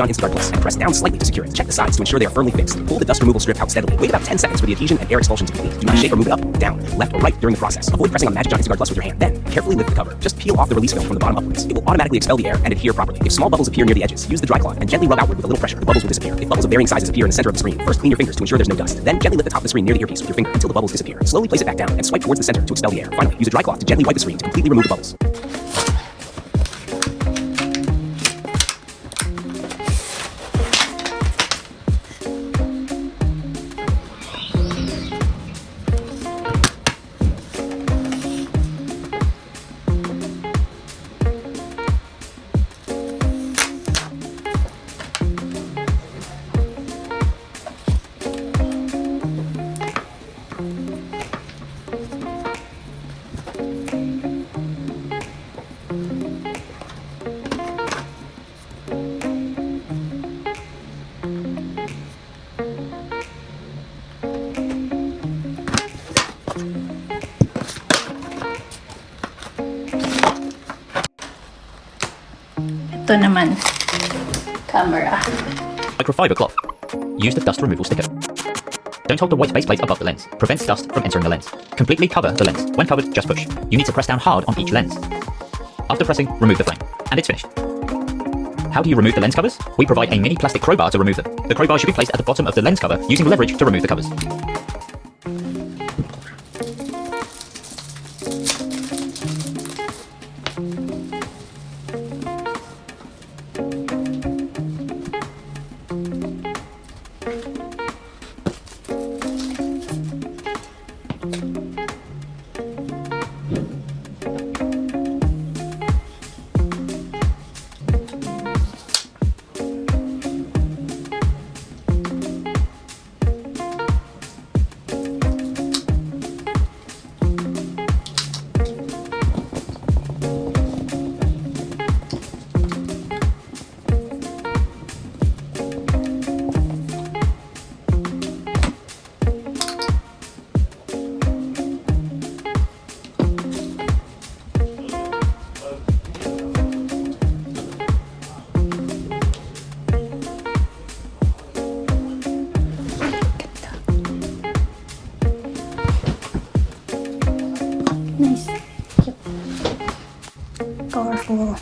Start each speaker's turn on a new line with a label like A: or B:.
A: John Instaguard Plus and press down slightly to secure it. Check the sides to ensure they are firmly fixed. Pull the dust removal strip out steadily. Wait about 10 seconds for the adhesion and air expulsion to complete. Do not shake or move it up, down, left, or right during the process. Avoid pressing on Magic John Instaguard Plus with your hand. Then, carefully lift the cover. Just peel off the release film from the bottom upwards. It will automatically expel the air and adhere properly. If small bubbles appear near the edges, use the dry cloth and gently rub outward with a little pressure. The bubbles will disappear. If bubbles of varying sizes appear in the center of the screen, first clean your fingers to ensure there's no dust. Then gently lift the top of the screen near the earpiece with your finger until the bubbles disappear. Slowly place it back down and swipe towards the center to expel the air. Finally, use a dry cloth to gently wipe the screen to completely remove the bubbles.
B: Ito naman, camera.
C: Microfiber cloth. Use the dust removal sticker. Don't hold the white base plate above the lens. Prevents dust from entering the lens. Completely cover the lens. When covered, just push. You need to press down hard on each lens. After pressing, remove the frame. And it's finished. How do you remove the lens covers? We provide a mini plastic crowbar to remove them. The crowbar should be placed at the bottom of the lens cover using leverage to remove the covers.
B: Nice. Cute. Colorful.